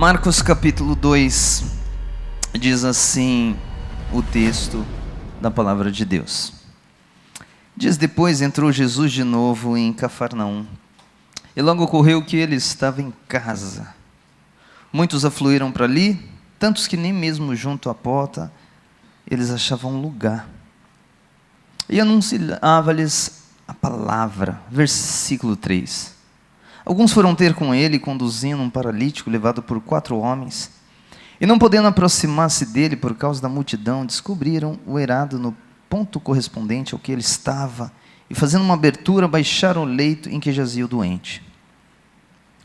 Marcos capítulo 2, diz assim o texto da palavra de Deus. Diz: depois entrou Jesus de novo em Cafarnaum, e logo ocorreu que ele estava em casa. Muitos afluíram para ali, tantos que nem mesmo junto à porta eles achavam lugar. E anunciava-lhes a palavra. Versículo 3. Alguns foram ter com ele, conduzindo um paralítico levado por 4 homens. E não podendo aproximar-se dele por causa da multidão, descobriram o eirado no ponto correspondente ao que ele estava, e fazendo uma abertura, baixaram o leito em que jazia o doente.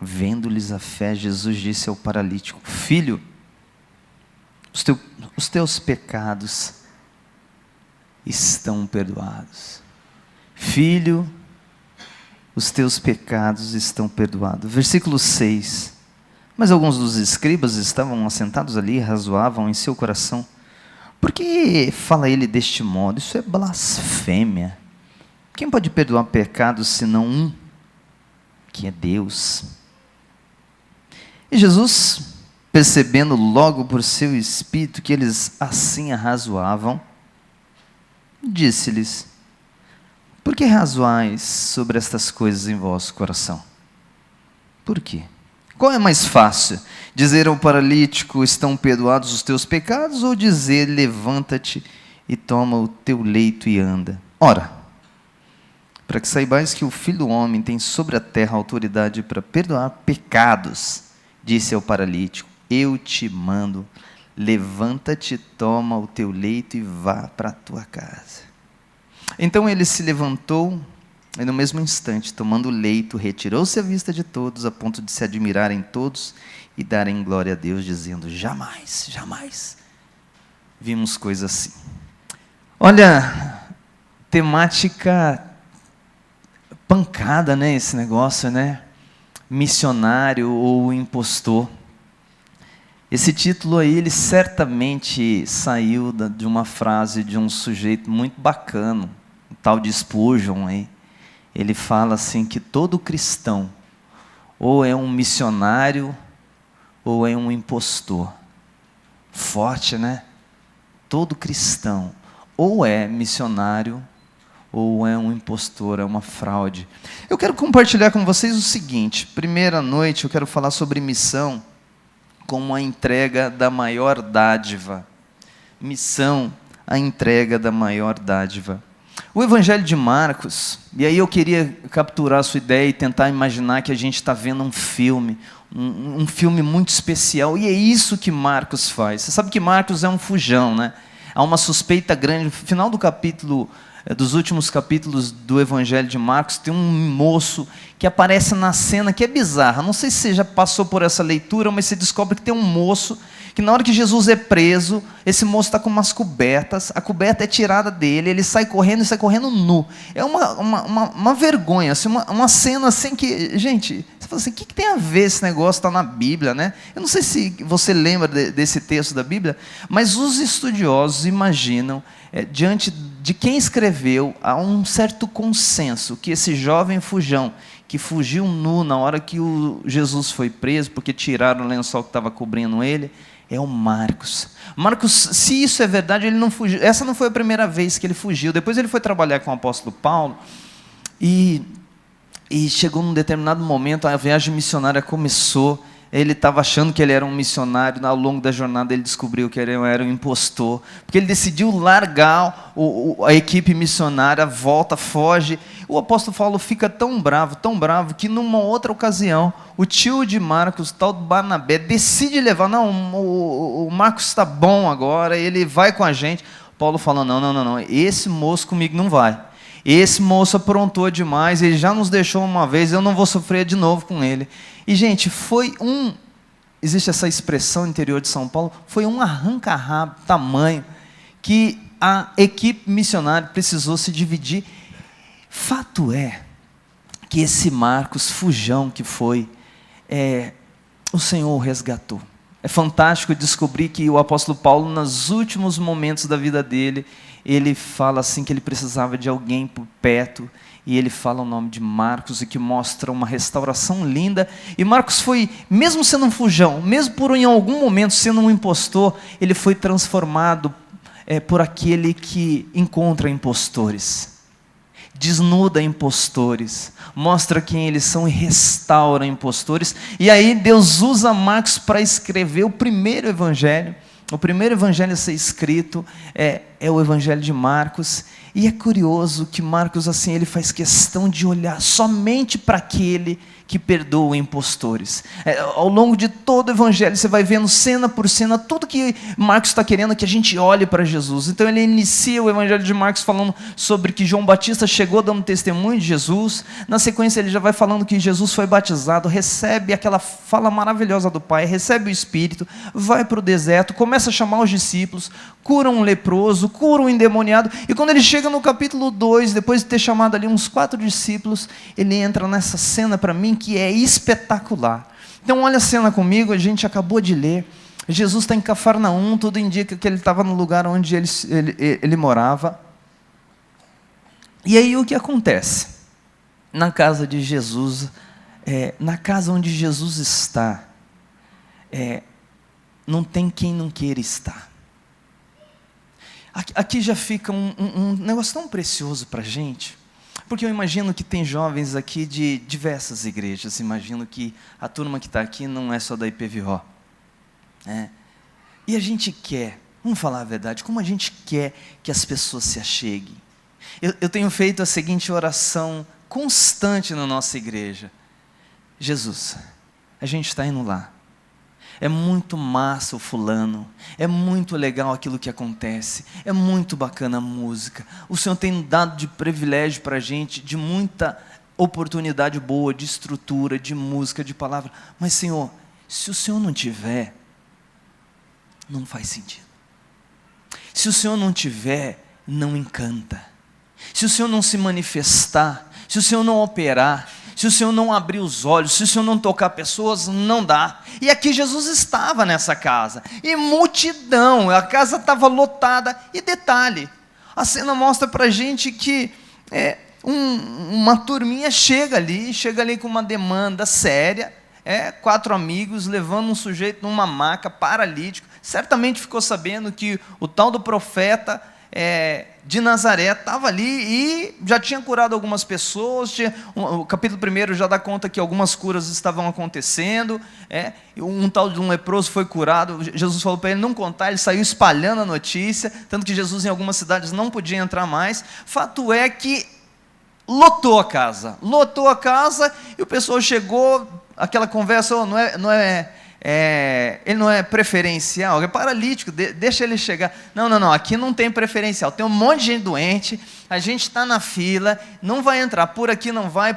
Vendo-lhes a fé, Jesus disse ao paralítico: filho, os teus pecados estão perdoados. Filho, os teus pecados estão perdoados. Versículo 6. Mas alguns dos escribas estavam assentados ali e razoavam em seu coração: por que fala ele deste modo? Isso é blasfêmia. Quem pode perdoar pecados senão um, que é Deus? E Jesus, percebendo logo por seu espírito que eles assim arrazoavam, disse-lhes: por que razoais sobre estas coisas em vosso coração? Por quê? Qual é mais fácil? Dizer ao paralítico: estão perdoados os teus pecados? Ou dizer: levanta-te e toma o teu leito e anda? Ora, para que saibais que o Filho do Homem tem sobre a terra autoridade para perdoar pecados, disse ao paralítico: eu te mando, levanta-te, toma o teu leito e vá para a tua casa. Então ele se levantou e no mesmo instante, tomando o leito, retirou-se à vista de todos, a ponto de se admirarem todos e darem glória a Deus, dizendo: jamais, jamais vimos coisa assim. Olha, temática pancada, né, esse negócio, né? Missionário ou impostor. Esse título aí, ele certamente saiu de uma frase de um sujeito muito bacana, o tal de Spurgeon aí. Ele fala assim que todo cristão ou é um missionário ou é um impostor. Forte, né? Todo cristão ou é missionário ou é um impostor, é uma fraude. Eu quero compartilhar com vocês o seguinte: primeira noite eu quero falar sobre missão como a entrega da maior dádiva. Missão, a entrega da maior dádiva. O Evangelho de Marcos, e aí eu queria capturar a sua ideia e tentar imaginar que a gente está vendo um filme, um filme muito especial, e é isso que Marcos faz. Você sabe que Marcos é um fujão, né? Há uma suspeita grande. No final do capítulo, dos últimos capítulos do Evangelho de Marcos, tem um moço que aparece na cena que é bizarra. Não sei se você já passou por essa leitura, mas você descobre que tem um moço que na hora que Jesus é preso, esse moço está com umas cobertas, a coberta é tirada dele, ele sai correndo e sai correndo nu. É uma vergonha, assim, uma cena assim que, gente, você fala assim: o que tem a ver esse negócio? Está na Bíblia, né? Eu não sei se você lembra desse texto da Bíblia, mas os estudiosos imaginam, diante de quem escreveu, há um certo consenso que esse jovem fujão, que fugiu nu na hora que o Jesus foi preso, porque tiraram o lençol que estava cobrindo ele, é o Marcos. Marcos, se isso é verdade, ele não fugiu. Essa não foi a primeira vez que ele fugiu. Depois ele foi trabalhar com o apóstolo Paulo, e chegou num determinado momento, a viagem missionária começou. Ele estava achando que ele era um missionário, ao longo da jornada ele descobriu que ele era um impostor, porque ele decidiu largar a equipe missionária, volta, foge. O apóstolo Paulo fica tão bravo, que numa outra ocasião, o tio de Marcos, o tal do Barnabé, decide levar: não, o Marcos está bom agora, ele vai com a gente. Paulo fala: não, esse moço comigo não vai. Esse moço aprontou demais, ele já nos deixou uma vez, eu não vou sofrer de novo com ele. E, gente, existe essa expressão no interior de São Paulo, foi um arranca-rabo tamanho, que a equipe missionária precisou se dividir. Fato é que esse Marcos, fujão que foi, o Senhor o resgatou. É fantástico descobrir que o apóstolo Paulo, nos últimos momentos da vida dele, ele fala assim que ele precisava de alguém por perto, e ele fala o nome de Marcos, e que mostra uma restauração linda. E Marcos foi, mesmo sendo um fujão, mesmo por em algum momento sendo um impostor, ele foi transformado por aquele que encontra impostores, desnuda impostores, mostra quem eles são e restaura impostores. E aí Deus usa Marcos para escrever o primeiro evangelho. O primeiro evangelho a ser escrito é o evangelho de Marcos. E é curioso que Marcos, assim, ele faz questão de olhar somente para aquele que perdoa impostores. Ao longo de todo o evangelho, você vai vendo cena por cena, tudo que Marcos está querendo é que a gente olhe para Jesus. Então ele inicia o evangelho de Marcos falando sobre que João Batista chegou dando testemunho de Jesus. Na sequência ele já vai falando que Jesus foi batizado, recebe aquela fala maravilhosa do Pai, recebe o Espírito, vai para o deserto, começa a chamar os discípulos, cura um leproso, cura um endemoniado. E quando ele chega no capítulo 2, depois de ter chamado ali uns 4 discípulos, ele entra nessa cena para mim que é espetacular. Então olha a cena comigo, a gente acabou de ler. Jesus está em Cafarnaum, tudo indica que ele estava no lugar onde ele morava. E aí o que acontece? Na casa de Jesus, na casa onde Jesus está, não tem quem não queira estar. Aqui já fica um negócio tão precioso para a gente, porque eu imagino que tem jovens aqui de diversas igrejas, imagino que a turma que está aqui não é só da IPVO. E a gente quer, vamos falar a verdade, como a gente quer que as pessoas se acheguem. Eu tenho feito a seguinte oração constante na nossa igreja: Jesus, a gente está indo lá. É muito massa o fulano, é muito legal aquilo que acontece, é muito bacana a música, o Senhor tem dado de privilégio para a gente, de muita oportunidade boa, de estrutura, de música, de palavra, mas Senhor, se o Senhor não tiver, não faz sentido. Se o Senhor não tiver, não encanta. Se o Senhor não se manifestar, se o Senhor não operar, se o Senhor não abrir os olhos, se o Senhor não tocar pessoas, não dá. E aqui Jesus estava nessa casa, e multidão, a casa estava lotada. E detalhe, a cena mostra para a gente que uma turminha chega ali com uma demanda séria, 4 amigos levando um sujeito numa maca, paralítico. Certamente ficou sabendo que o tal do profeta de Nazaré estava ali e já tinha curado algumas pessoas. O capítulo 1 já dá conta que algumas curas estavam acontecendo. Um tal de um leproso foi curado. Jesus falou para ele não contar, ele saiu espalhando a notícia, tanto que Jesus em algumas cidades não podia entrar mais. Fato é que lotou a casa, e o pessoal chegou, aquela conversa, ele não é preferencial, é paralítico, deixa ele chegar. Não, aqui não tem preferencial, tem um monte de gente doente, a gente está na fila, não vai entrar, por aqui não vai,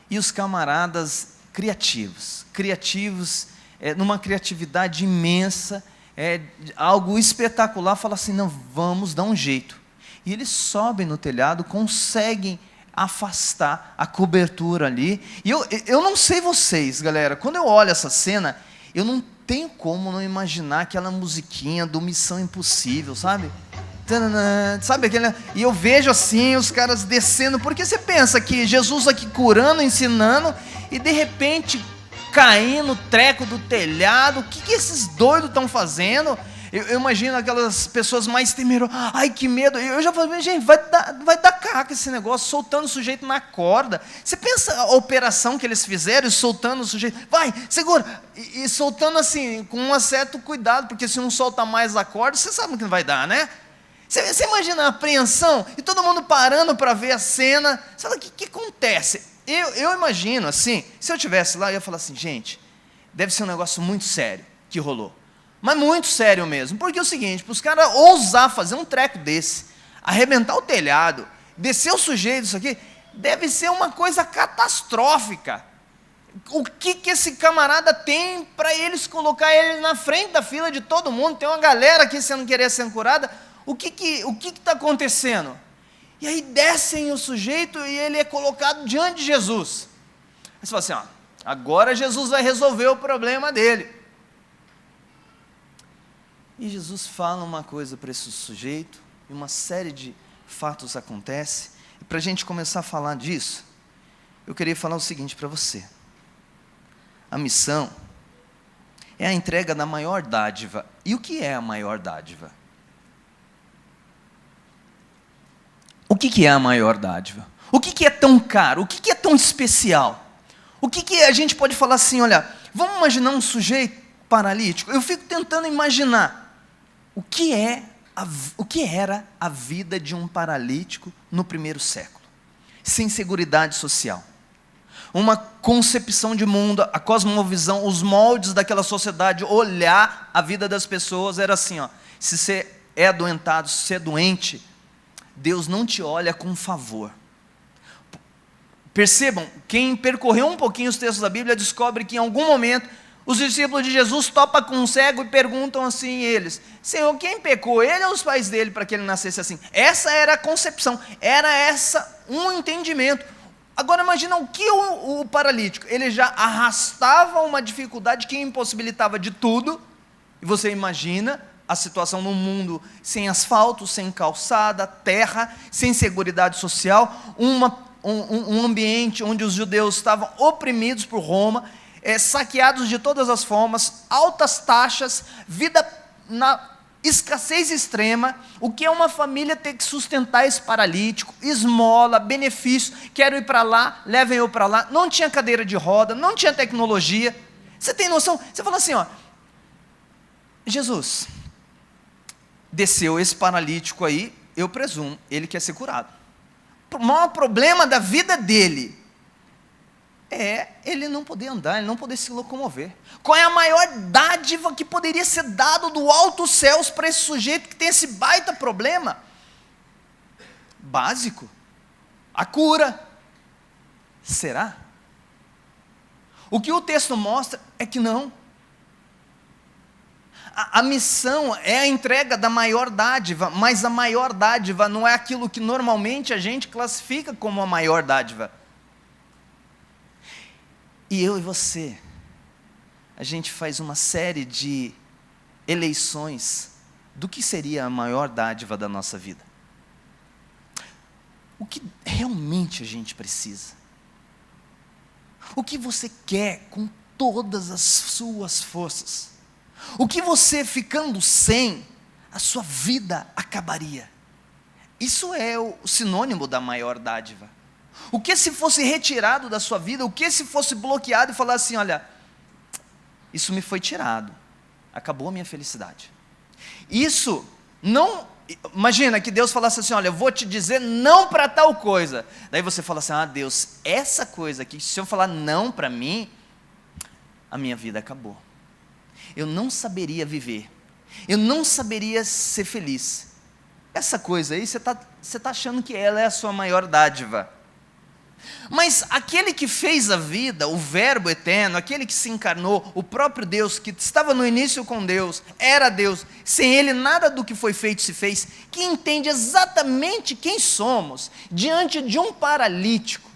e os camaradas criativos, numa criatividade imensa, algo espetacular, fala assim, não, vamos dar um jeito. E eles sobem no telhado, conseguem afastar a cobertura ali. E eu não sei vocês, galera, quando eu olho essa cena, eu não tenho como não imaginar aquela musiquinha do Missão Impossível, sabe? Sabe aquele? E eu vejo assim, os caras descendo, porque você pensa que Jesus aqui curando, ensinando, e de repente caindo o treco do telhado, o que esses doidos estão fazendo? Eu imagino aquelas pessoas mais temerosas, ai que medo, eu já falei, gente, vai dar caca esse negócio, soltando o sujeito na corda. Você pensa a operação que eles fizeram, soltando o sujeito, vai, segura, e soltando assim, com um certo cuidado, porque se não solta mais a corda, você sabe o que vai dar, né? Você imagina a apreensão, e todo mundo parando para ver a cena, sabe o que acontece? Eu imagino assim, se eu estivesse lá, eu ia falar assim, gente, deve ser um negócio muito sério que rolou. Mas muito sério mesmo, porque é o seguinte, para os caras ousar fazer um treco desse, arrebentar o telhado, descer o sujeito, isso aqui, deve ser uma coisa catastrófica. O que esse camarada tem para eles colocar ele na frente da fila de todo mundo? Tem uma galera aqui sem querer ser curada, o que está acontecendo? E aí descem o sujeito e ele é colocado diante de Jesus. Aí você fala assim, agora Jesus vai resolver o problema dele. E Jesus fala uma coisa para esse sujeito, e uma série de fatos acontece. E para a gente começar a falar disso, eu queria falar o seguinte para você. A missão é a entrega da maior dádiva. E o que é a maior dádiva? O que é a maior dádiva? O que é tão caro? O que é tão especial? O que a gente pode falar assim, olha, vamos imaginar um sujeito paralítico? Eu fico tentando imaginar o que era a vida de um paralítico no primeiro século, sem seguridade social. Uma concepção de mundo, a cosmovisão, os moldes daquela sociedade, olhar a vida das pessoas, era assim, ó, se você é adoentado, se você é doente, Deus não te olha com favor. Percebam, quem percorreu um pouquinho os textos da Bíblia, descobre que em algum momento, os discípulos de Jesus topam com um cego e perguntam assim eles, Senhor, quem pecou, ele ou os pais dele, para que ele nascesse assim? Essa era a concepção, era um entendimento. Agora imagina o que o paralítico, ele já arrastava uma dificuldade que impossibilitava de tudo, e você imagina a situação num mundo sem asfalto, sem calçada, terra, sem seguridade social, um ambiente onde os judeus estavam oprimidos por Roma, saqueados de todas as formas, altas taxas, vida na escassez extrema. O que é uma família ter que sustentar esse paralítico, esmola, benefício, quero ir para lá, levem eu para lá, não tinha cadeira de roda, não tinha tecnologia, você tem noção? Você fala assim, ó, Jesus, desceu esse paralítico aí, eu presumo, ele quer ser curado. O maior problema da vida dele é ele não poder andar, ele não poder se locomover. Qual é a maior dádiva que poderia ser dado do alto céus para esse sujeito que tem esse baita problema? Básico. A cura. Será? O que o texto mostra é que não. A missão é a entrega da maior dádiva, mas a maior dádiva não é aquilo que normalmente a gente classifica como a maior dádiva. E eu e você, a gente faz uma série de eleições do que seria a maior dádiva da nossa vida. O que realmente a gente precisa. O que você quer com todas as suas forças. O que você ficando sem, a sua vida acabaria. Isso é o sinônimo da maior dádiva. O que se fosse retirado da sua vida, o que se fosse bloqueado e falar assim, olha, isso me foi tirado, acabou a minha felicidade. Isso não, imagina que Deus falasse assim, olha, eu vou te dizer não para tal coisa. Daí você fala assim, Deus, essa coisa aqui, se eu falar não para mim, a minha vida acabou. Eu não saberia viver, eu não saberia ser feliz. Essa coisa aí, você tá achando que ela é a sua maior dádiva. Mas aquele que fez a vida, o verbo eterno, aquele que se encarnou, o próprio Deus, que estava no início com Deus, era Deus, sem Ele nada do que foi feito se fez, que entende exatamente quem somos, diante de um paralítico.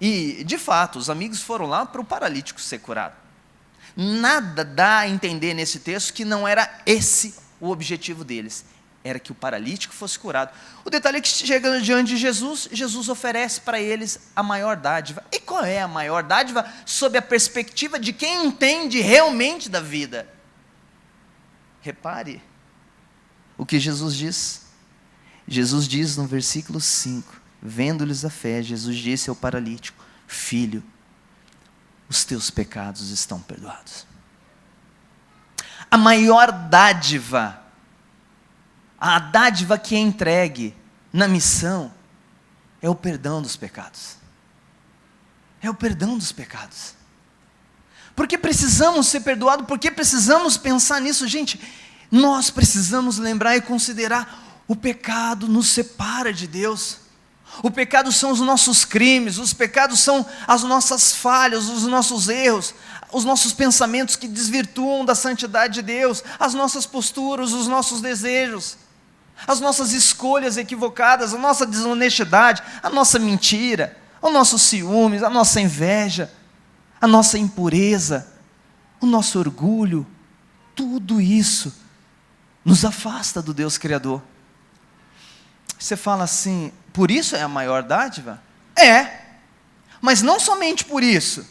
E, de fato, os amigos foram lá para o paralítico ser curado. Nada dá a entender nesse texto que não era esse o objetivo deles. Era que o paralítico fosse curado. O detalhe é que chegando diante de Jesus, Jesus oferece para eles a maior dádiva. E qual é a maior dádiva? Sob a perspectiva de quem entende realmente da vida. Repare o que Jesus diz. Jesus diz no versículo 5, vendo-lhes a fé, Jesus disse ao paralítico, filho, os teus pecados estão perdoados. A maior dádiva, a dádiva que é entregue na missão, é o perdão dos pecados. É o perdão dos pecados. Porque precisamos ser perdoados, porque precisamos pensar nisso, gente. Nós precisamos lembrar e considerar, o pecado nos separa de Deus. O pecado são os nossos crimes, os pecados são as nossas falhas, os nossos erros, os nossos pensamentos que desvirtuam da santidade de Deus, as nossas posturas, os nossos desejos, as nossas escolhas equivocadas, a nossa desonestidade, a nossa mentira, o nosso ciúmes, a nossa inveja, a nossa impureza, o nosso orgulho, tudo isso nos afasta do Deus Criador. Você fala assim, por isso é a maior dádiva? É, mas não somente por isso,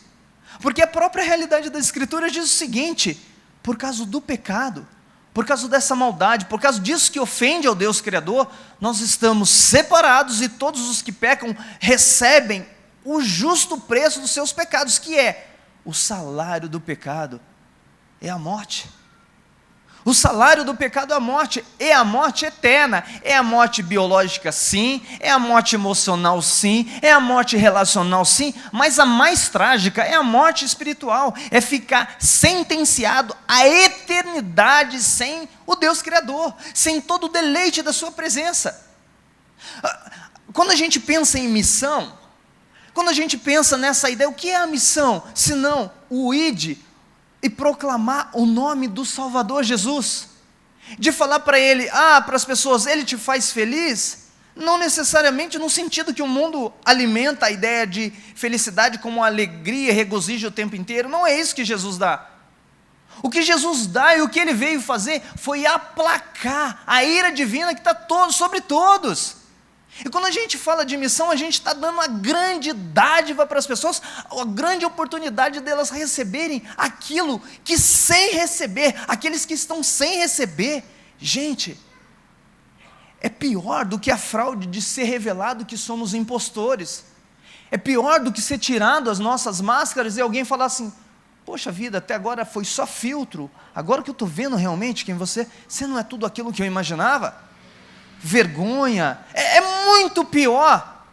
porque a própria realidade das Escrituras diz o seguinte: por causa do pecado, por causa dessa maldade, por causa disso que ofende ao Deus Criador, nós estamos separados e todos os que pecam recebem o justo preço dos seus pecados, que é o salário do pecado, é a morte. O salário do pecado é a morte eterna, é a morte biológica sim, é a morte emocional sim, é a morte relacional sim, mas a mais trágica é a morte espiritual, é ficar sentenciado à eternidade sem o Deus Criador, sem todo o deleite da sua presença. Quando a gente pensa em missão, quando a gente pensa nessa ideia, o que é a missão? Senão o id e proclamar o nome do Salvador Jesus, de falar para ele, para as pessoas, ele te faz feliz, não necessariamente no sentido que o mundo alimenta a ideia de felicidade como alegria, regozijo o tempo inteiro, não é isso que Jesus dá. O que Jesus dá e o que ele veio fazer foi aplacar a ira divina que está sobre todos. E quando a gente fala de missão, a gente está dando uma grande dádiva para as pessoas, a grande oportunidade delas receberem aquilo que sem receber, aqueles que estão sem receber, gente, é pior do que a fraude de ser revelado que somos impostores, é pior do que ser tirado as nossas máscaras e alguém falar assim, poxa vida, até agora foi só filtro, agora que eu estou vendo realmente quem você não é tudo aquilo que eu imaginava. Vergonha, é muito pior.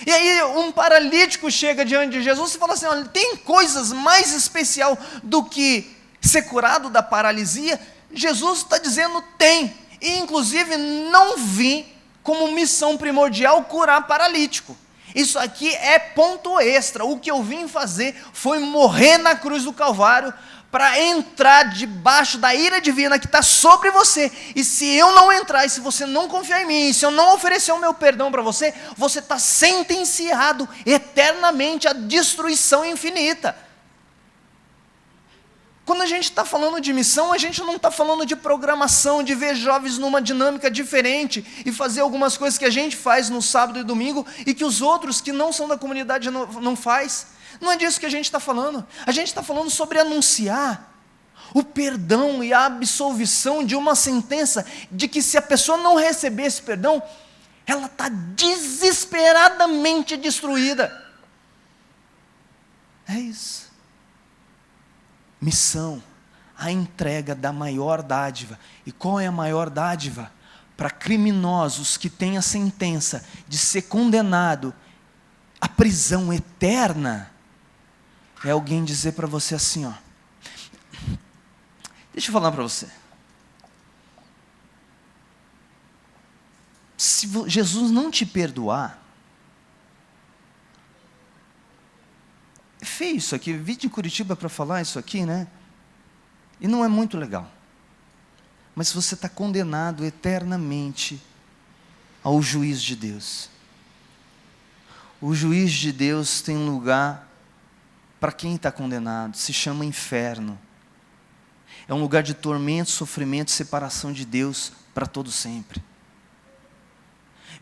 E aí um paralítico chega diante de Jesus e fala assim, olha, tem coisas mais especial do que ser curado da paralisia? Jesus está dizendo tem, e inclusive não vim como missão primordial curar paralítico, isso aqui é ponto extra, o que eu vim fazer foi morrer na cruz do Calvário, para entrar debaixo da ira divina que está sobre você, e se eu não entrar, e se você não confiar em mim, e se eu não oferecer o meu perdão para você, você está sentenciado eternamente à destruição infinita. Quando a gente está falando de missão, a gente não está falando de programação, de ver jovens numa dinâmica diferente, e fazer algumas coisas que a gente faz no sábado e domingo, e que os outros que não são da comunidade não faz. Não é disso que a gente está falando. A gente está falando sobre anunciar o perdão e a absolvição de uma sentença, de que se a pessoa não receber esse perdão, ela está desesperadamente destruída. É isso. Missão, a entrega da maior dádiva. E qual é a maior dádiva? Para criminosos que têm a sentença de ser condenado à prisão eterna, é alguém dizer para você assim, ó, deixa eu falar para você, se Jesus não te perdoar, é feio isso aqui, vim de Curitiba para falar isso aqui, né, e não é muito legal, mas você está condenado eternamente ao juiz de Deus. O juiz de Deus tem um lugar para quem está condenado, se chama inferno. É um lugar de tormento, sofrimento, separação de Deus para todo sempre.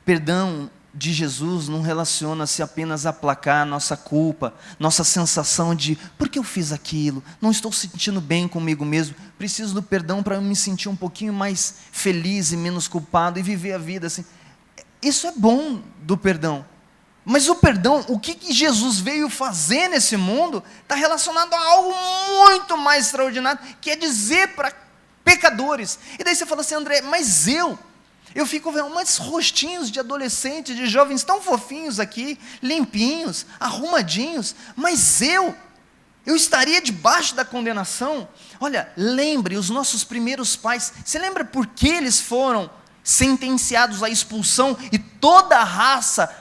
Perdão de Jesus não relaciona-se apenas a aplacar nossa culpa, nossa sensação de, por que eu fiz aquilo? Não estou sentindo bem comigo mesmo, preciso do perdão para eu me sentir um pouquinho mais feliz e menos culpado e viver a vida assim. Isso é bom do perdão. Mas o perdão, o que Jesus veio fazer nesse mundo, está relacionado a algo muito mais extraordinário, que é dizer para pecadores. E daí você fala assim, André, mas eu fico vendo umas rostinhos de adolescentes, de jovens tão fofinhos aqui, limpinhos, arrumadinhos, mas eu estaria debaixo da condenação. Olha, lembre os nossos primeiros pais, você lembra por que eles foram sentenciados à expulsão e toda a raça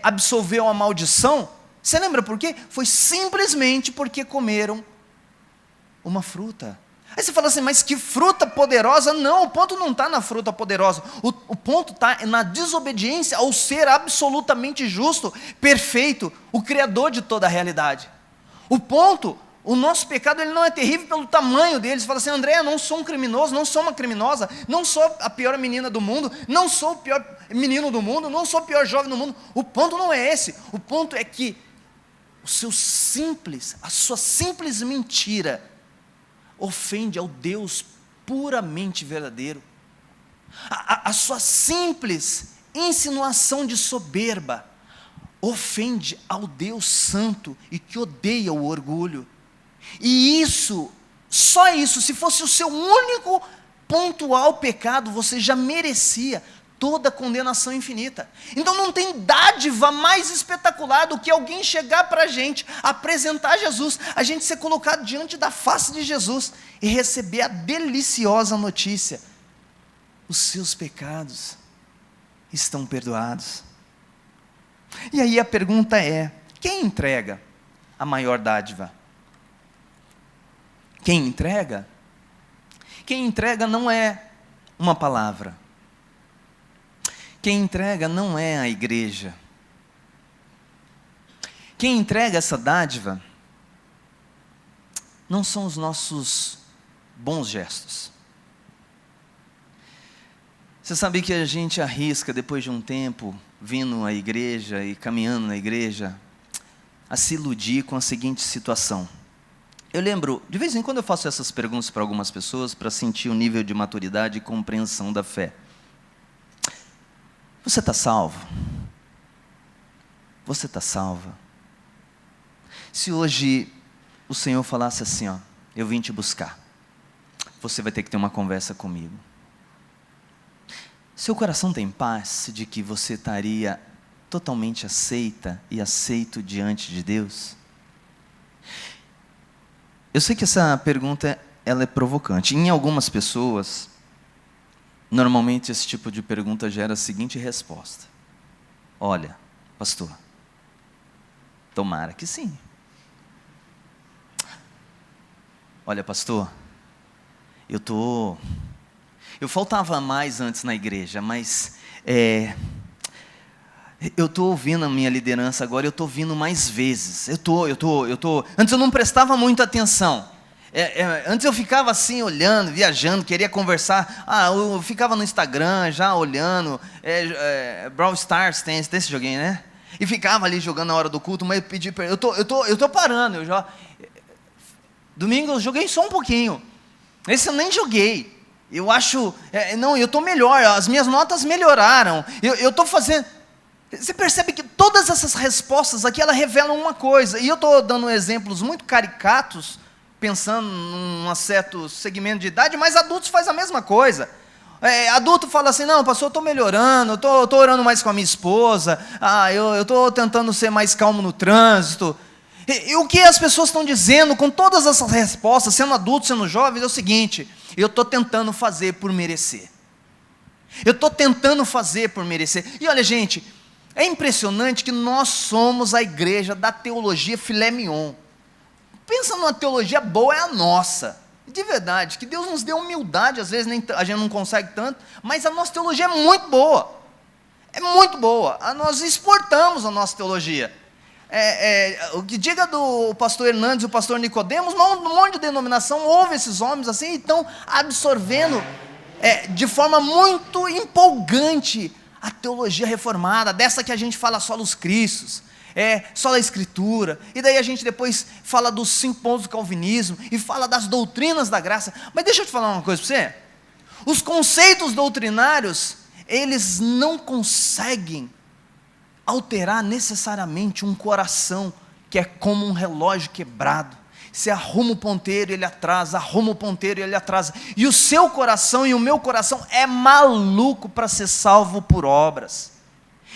absolveu a maldição? Você lembra por quê? Foi simplesmente porque comeram uma fruta. Aí você fala assim, mas que fruta poderosa? Não, o ponto não está na fruta poderosa, o ponto está na desobediência ao ser absolutamente justo, perfeito, o Criador de toda a realidade. O ponto O nosso pecado ele não é terrível pelo tamanho dele. Você fala assim: André, eu não sou um criminoso, não sou uma criminosa, não sou a pior menina do mundo, não sou o pior menino do mundo, não sou o pior jovem do mundo. O ponto não é esse. O ponto é que a sua simples mentira ofende ao Deus puramente verdadeiro. A sua simples insinuação de soberba ofende ao Deus santo e que odeia o orgulho. E isso, só isso, se fosse o seu único pontual pecado, você já merecia toda a condenação infinita. Então não tem dádiva mais espetacular do que alguém chegar para a gente, apresentar Jesus, a gente ser colocado diante da face de Jesus e receber a deliciosa notícia: os seus pecados estão perdoados. E aí a pergunta é: quem entrega a maior dádiva? Quem entrega? Quem entrega não é uma palavra. Quem entrega não é a igreja. Quem entrega essa dádiva não são os nossos bons gestos. Você sabe que a gente arrisca, depois de um tempo, vindo à igreja e caminhando na igreja, a se iludir com a seguinte situação. Eu lembro, de vez em quando eu faço essas perguntas para algumas pessoas, para sentir o nível de maturidade e compreensão da fé. Você está salvo? Você está salva? Se hoje o Senhor falasse assim, ó: eu vim te buscar, você vai ter que ter uma conversa comigo. Seu coração tem paz de que você estaria totalmente aceita e aceito diante de Deus? Eu sei que essa pergunta ela é provocante. Em algumas pessoas, normalmente esse tipo de pergunta gera a seguinte resposta: olha, pastor, tomara que sim. Olha, pastor, eu faltava mais antes na igreja, mas eu estou ouvindo a minha liderança agora, eu estou ouvindo mais vezes. Antes eu não prestava muita atenção. Antes eu ficava assim, olhando, viajando, queria conversar. Eu ficava no Instagram, já olhando. Brawl Stars tem esse joguinho, né? E ficava ali jogando na hora do culto, mas eu pedi para eu tô parando. Domingo eu joguei só um pouquinho. Esse eu nem joguei. Eu acho, eu estou melhor, as minhas notas melhoraram. Eu estou fazendo. Você percebe que todas essas respostas aqui, elas revelam uma coisa. E eu estou dando exemplos muito caricatos, pensando num certo segmento de idade, mas adultos fazem a mesma coisa. Adulto fala assim: não, pastor, eu estou melhorando, eu estou orando mais com a minha esposa, eu estou tentando ser mais calmo no trânsito. E o que as pessoas estão dizendo com todas essas respostas, sendo adultos, sendo jovens, é o seguinte: eu estou tentando fazer por merecer. Eu estou tentando fazer por merecer. E olha, gente, é impressionante que nós somos a igreja da teologia filé mignon. Pensa numa teologia boa, é a nossa. De verdade, que Deus nos deu humildade, às vezes a gente não consegue tanto, mas a nossa teologia é muito boa. É muito boa. Nós exportamos a nossa teologia. O que diga do pastor Hernandes e o pastor Nicodemos, um monte de denominação ouve esses homens assim e estão absorvendo de forma muito empolgante a teologia reformada, dessa que a gente fala solos Cristos, só da Escritura, e daí a gente depois fala dos 5 pontos do calvinismo, e fala das doutrinas da graça. Mas deixa eu te falar uma coisa para você: os conceitos doutrinários, eles não conseguem alterar necessariamente um coração que é como um relógio quebrado. Você arruma o ponteiro e ele atrasa, arruma o ponteiro e ele atrasa. E o seu coração e o meu coração é maluco para ser salvo por obras.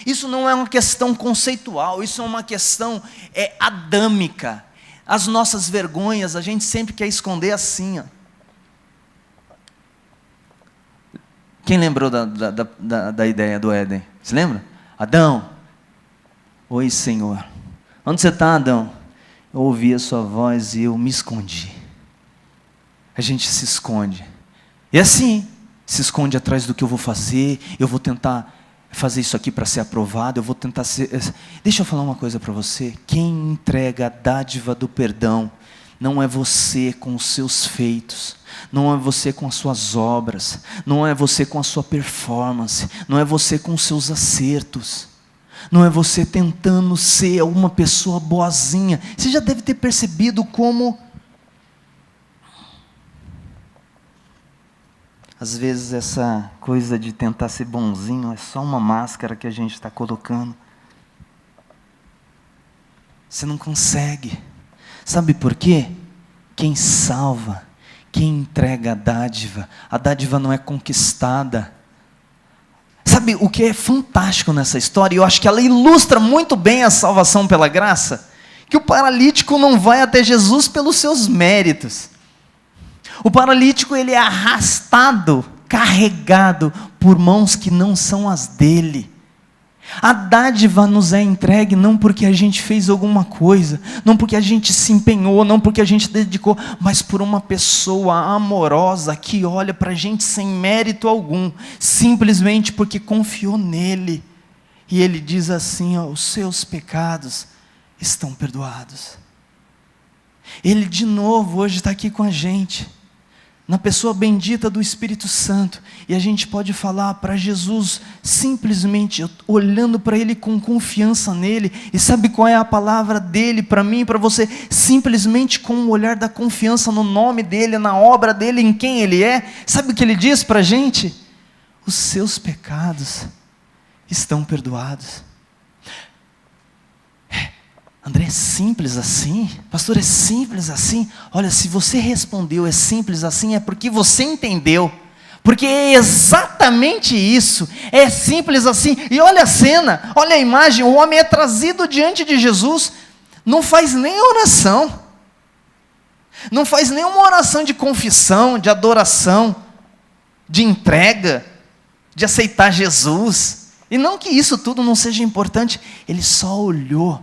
Isso não é uma questão conceitual, isso é uma questão adâmica. As nossas vergonhas a gente sempre quer esconder assim, ó. Quem lembrou da ideia do Éden? Você lembra? Adão, oi Senhor, onde você está, Adão? Eu ouvi a sua voz e eu me escondi. A gente se esconde. E assim, se esconde atrás do que eu vou fazer. Eu vou tentar fazer isso aqui para ser aprovado. Eu vou tentar ser... Deixa eu falar uma coisa para você. Quem entrega a dádiva do perdão Não é você com os seus feitos, não é você com as suas obras, não é você com a sua performance, não é você com os seus acertos, não é você tentando ser uma pessoa boazinha. Você já deve ter percebido como às vezes essa coisa de tentar ser bonzinho é só uma máscara que a gente está colocando. Você não consegue. Sabe por quê? Quem salva, quem entrega a dádiva não é conquistada. Sabe o que é fantástico nessa história? Eu acho que ela ilustra muito bem a salvação pela graça. Que o paralítico não vai até Jesus pelos seus méritos. O paralítico ele é arrastado, carregado por mãos que não são as dele. A dádiva nos é entregue não porque a gente fez alguma coisa, não porque a gente se empenhou, não porque a gente dedicou, mas por uma pessoa amorosa que olha para a gente sem mérito algum, simplesmente porque confiou nele. E ele diz assim, ó, os seus pecados estão perdoados. Ele de novo hoje está aqui com a gente, na pessoa bendita do Espírito Santo, e a gente pode falar para Jesus, simplesmente olhando para Ele com confiança nele, e sabe qual é a palavra dele para mim e para você? Simplesmente com o olhar da confiança no nome dele, na obra dele, em quem ele é. Sabe o que ele diz para a gente? Os seus pecados estão perdoados. André, é simples assim? Pastor, é simples assim? Olha, se você respondeu é simples assim, é porque você entendeu. Porque é exatamente isso. É simples assim. E olha a cena, olha a imagem. O homem é trazido diante de Jesus. Não faz nem oração. Não faz nenhuma oração de confissão, de adoração, de entrega, de aceitar Jesus. E não que isso tudo não seja importante. Ele só olhou.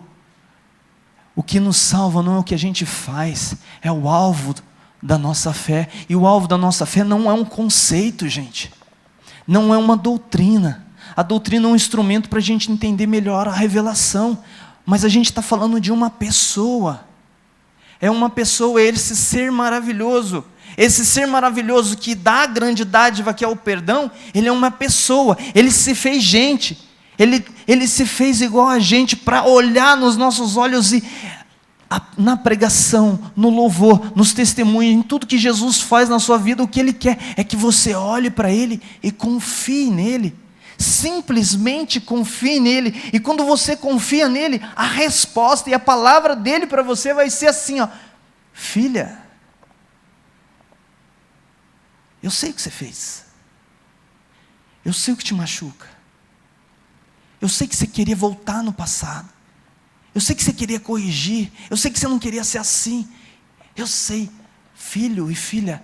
O que nos salva não é o que a gente faz, é o alvo da nossa fé. E o alvo da nossa fé não é um conceito, gente. Não é uma doutrina. A doutrina é um instrumento para a gente entender melhor a revelação. Mas a gente está falando de uma pessoa. É uma pessoa, esse ser maravilhoso. Esse ser maravilhoso que dá a grande dádiva que é o perdão, ele é uma pessoa. Ele se fez gente. Ele se fez igual a gente para olhar nos nossos olhos e na pregação, no louvor, nos testemunhos, em tudo que Jesus faz na sua vida, o que Ele quer é que você olhe para Ele e confie nele. Simplesmente confie nele. E quando você confia nele, a resposta e a palavra dele para você vai ser assim, ó: filha, eu sei o que você fez. Eu sei o que te machuca. Eu sei que você queria voltar no passado. Eu sei que você queria corrigir. Eu sei que você não queria ser assim. Eu sei, filho e filha,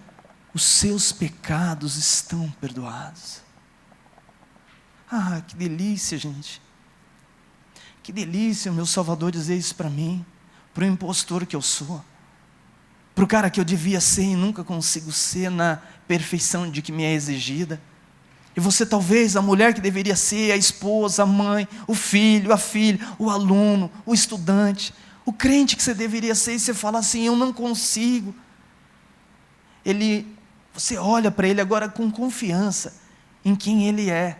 os seus pecados estão perdoados. Ah, que delícia, gente. Que delícia o meu Salvador dizer isso para mim, para o impostor que eu sou, para o cara que eu devia ser e nunca consigo ser na perfeição de que me é exigida. E você talvez, a mulher que deveria ser a esposa, a mãe, o filho, a filha, o aluno, o estudante, o crente que você deveria ser, e você fala assim, eu não consigo. Você olha para ele agora com confiança em quem ele é.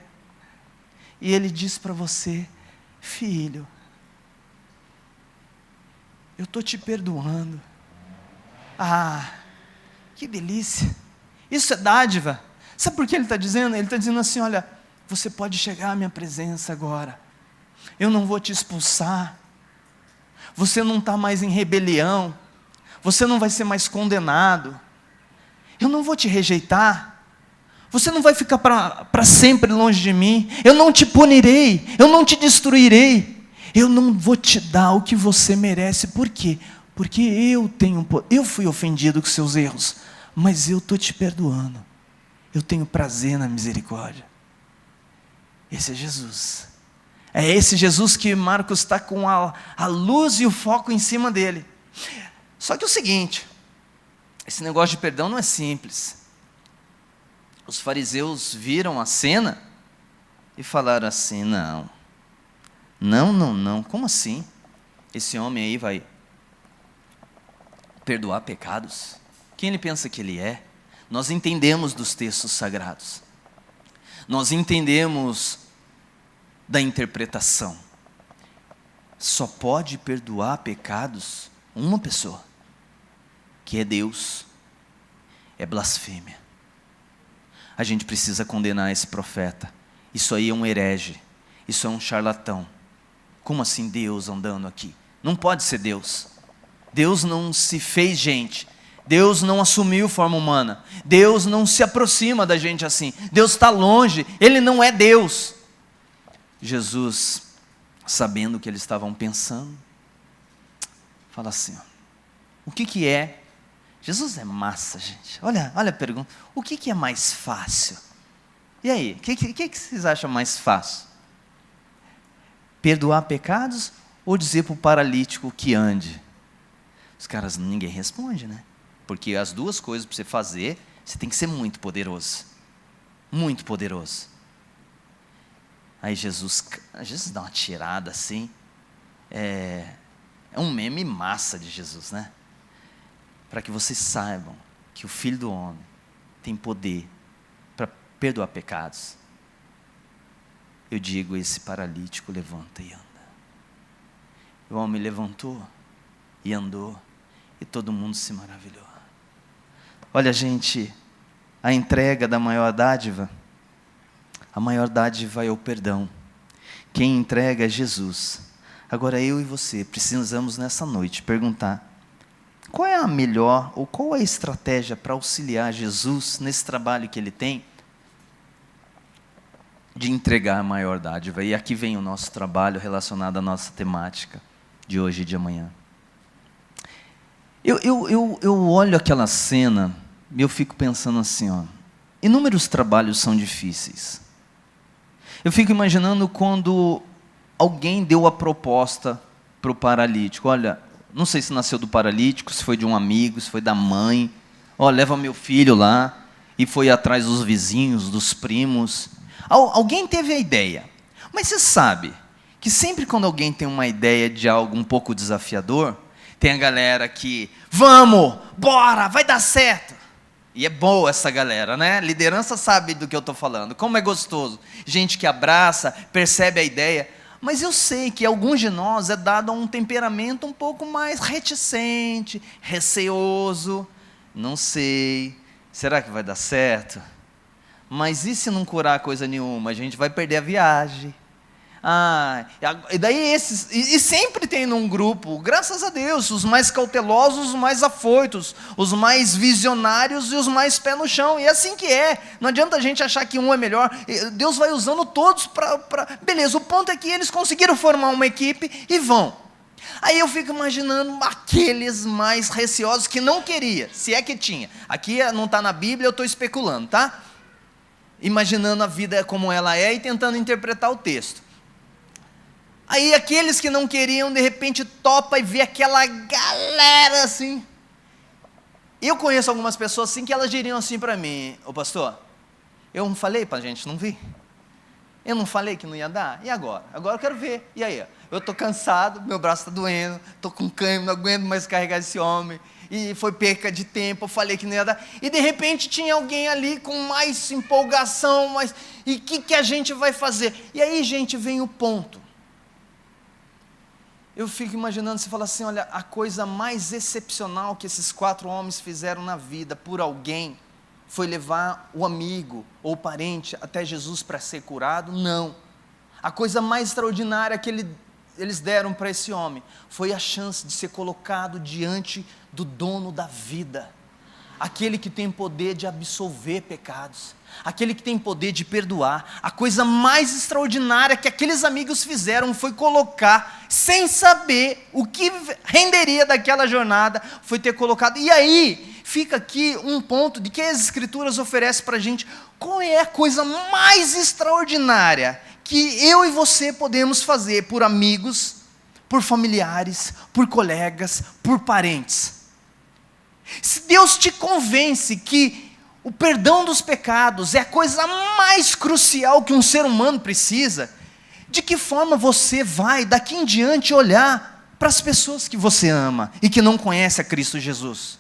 E ele diz para você, filho, eu estou te perdoando. Ah, que delícia. Isso é dádiva. Sabe por que ele está dizendo? Ele está dizendo assim, olha, você pode chegar à minha presença agora. Eu não vou te expulsar. Você não está mais em rebelião. Você não vai ser mais condenado. Eu não vou te rejeitar. Você não vai ficar para sempre longe de mim. Eu não te punirei. Eu não te destruirei. Eu não vou te dar o que você merece. Por quê? Porque eu fui ofendido com seus erros. Mas eu estou te perdoando. Eu tenho prazer na misericórdia. Esse é Jesus. É esse Jesus que Marcos está com a luz e o foco em cima dele. Só que é o seguinte, esse negócio de perdão não é simples. Os fariseus viram a cena e falaram assim, não, como assim? Esse homem aí vai perdoar pecados? Quem ele pensa que ele é? Nós entendemos dos textos sagrados. Nós entendemos da interpretação. Só pode perdoar pecados uma pessoa, que é Deus. É blasfêmia. A gente precisa condenar esse profeta. Isso aí é um herege. Isso é um charlatão. Como assim Deus andando aqui? Não pode ser Deus. Deus não se fez gente. Deus não assumiu forma humana. Deus não se aproxima da gente assim. Deus está longe. Ele não é Deus. Jesus, sabendo o que eles estavam pensando, fala assim, ó, o que é? Jesus é massa, gente. Olha a pergunta. O que é mais fácil? E aí, o que vocês acham mais fácil? Perdoar pecados ou dizer para o paralítico que ande? Os caras, ninguém responde, né? Porque as duas coisas para você fazer, você tem que ser muito poderoso. Muito poderoso. Aí Jesus dá uma tirada assim. É um meme massa de Jesus, né? Para que vocês saibam que o Filho do Homem tem poder para perdoar pecados. Eu digo, esse paralítico levanta e anda. O homem levantou e andou, e todo mundo se maravilhou. Olha, gente, a entrega da maior dádiva, a maior dádiva é o perdão. Quem entrega é Jesus. Agora eu e você precisamos nessa noite perguntar, qual é a melhor, ou qual é a estratégia para auxiliar Jesus nesse trabalho que Ele tem de entregar a maior dádiva? E aqui vem o nosso trabalho relacionado à nossa temática de hoje e de amanhã. Eu olho aquela cena e eu fico pensando assim, ó, inúmeros trabalhos são difíceis. Eu fico imaginando quando alguém deu a proposta para o paralítico, olha, não sei se nasceu do paralítico, se foi de um amigo, se foi da mãe, ó, leva meu filho lá, e foi atrás dos vizinhos, dos primos. Alguém teve a ideia, mas você sabe que sempre quando alguém tem uma ideia de algo um pouco desafiador, tem a galera que, vamos, bora, vai dar certo. E é boa essa galera, né? Liderança sabe do que eu estou falando, como é gostoso. Gente que abraça, percebe a ideia. Mas eu sei que alguns de nós é dado a um temperamento um pouco mais reticente, receoso. Não sei, será que vai dar certo? Mas e se não curar coisa nenhuma? A gente vai perder a viagem. E daí e sempre tem num grupo, graças a Deus, os mais cautelosos, os mais afoitos, os mais visionários e os mais pé no chão. E é assim que é. Não adianta a gente achar que um é melhor. Deus vai usando todos para... Beleza, o ponto é que eles conseguiram formar uma equipe e vão. Aí eu fico imaginando aqueles mais receosos que não queria, se é que tinha. Aqui não está na Bíblia, eu estou especulando, tá? Imaginando a vida como ela é e tentando interpretar o texto. Aí aqueles que não queriam, de repente topa e vê aquela galera assim. Eu conheço algumas pessoas assim que elas diriam assim para mim, ô pastor, eu não falei para a gente não vir? Eu não falei que não ia dar? E agora? Agora eu quero ver. E aí? Eu estou cansado, meu braço está doendo, estou com cãibra, não aguento mais carregar esse homem. E foi perca de tempo, eu falei que não ia dar. E de repente tinha alguém ali com mais empolgação, e o que a gente vai fazer? E aí, gente, vem o ponto. Eu fico imaginando, você fala assim, olha, a coisa mais excepcional que esses 4 homens fizeram na vida por alguém foi levar o amigo ou o parente até Jesus para ser curado? Não. A coisa mais extraordinária que eles deram para esse homem foi a chance de ser colocado diante do dono da vida, aquele que tem poder de absolver pecados, aquele que tem poder de perdoar. A coisa mais extraordinária que aqueles amigos fizeram foi colocar, sem saber o que renderia daquela jornada, foi ter colocado. E aí, fica aqui um ponto de que as Escrituras oferecem para a gente, qual é a coisa mais extraordinária que eu e você podemos fazer por amigos, por familiares, por colegas, por parentes. Se Deus te convence que o perdão dos pecados é a coisa mais crucial que um ser humano precisa, de que forma você vai daqui em diante olhar para as pessoas que você ama e que não conhecem a Cristo Jesus?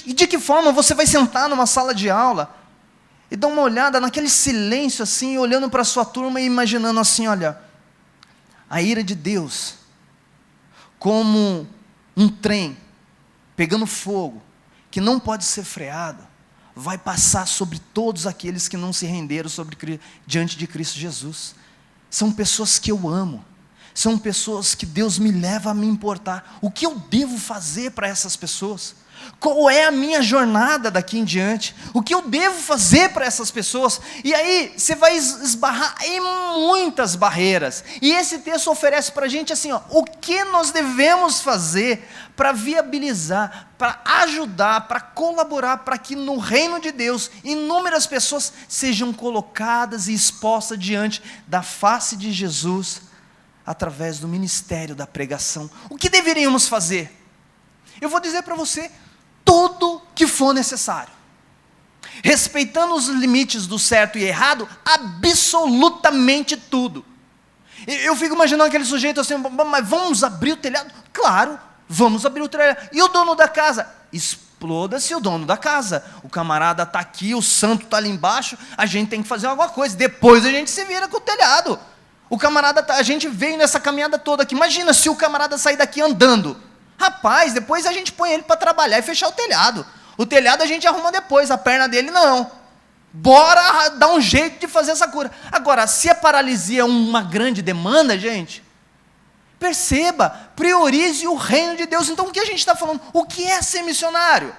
De que forma você vai sentar numa sala de aula e dar uma olhada naquele silêncio assim, olhando para a sua turma e imaginando assim, olha, a ira de Deus, como um trem pegando fogo, que não pode ser freado, vai passar sobre todos aqueles que não se renderam diante de Cristo Jesus. São pessoas que eu amo, são pessoas que Deus me leva a me importar. O que eu devo fazer para essas pessoas? Qual é a minha jornada daqui em diante? O que eu devo fazer para essas pessoas? E aí você vai esbarrar em muitas barreiras. E esse texto oferece para a gente assim, ó, o que nós devemos fazer para viabilizar, para ajudar, para colaborar, para que no reino de Deus inúmeras pessoas sejam colocadas e expostas diante da face de Jesus através do ministério da pregação. O que deveríamos fazer? Eu vou dizer para você, tudo que for necessário, respeitando os limites do certo e errado, absolutamente tudo. Eu fico imaginando aquele sujeito assim, mas vamos abrir o telhado? Claro, vamos abrir o telhado. E o dono da casa? Exploda-se o dono da casa. O camarada está aqui, o santo está ali embaixo, a gente tem que fazer alguma coisa, depois a gente se vira com o telhado. O camarada, a gente veio nessa caminhada toda aqui, imagina se o camarada sair daqui andando. Rapaz, depois a gente põe ele para trabalhar e fechar o telhado. O telhado a gente arruma depois, a perna dele não. Bora dar um jeito de fazer essa cura. Agora, se a paralisia é uma grande demanda, gente, perceba, priorize o reino de Deus. Então o que a gente está falando? O que é ser missionário?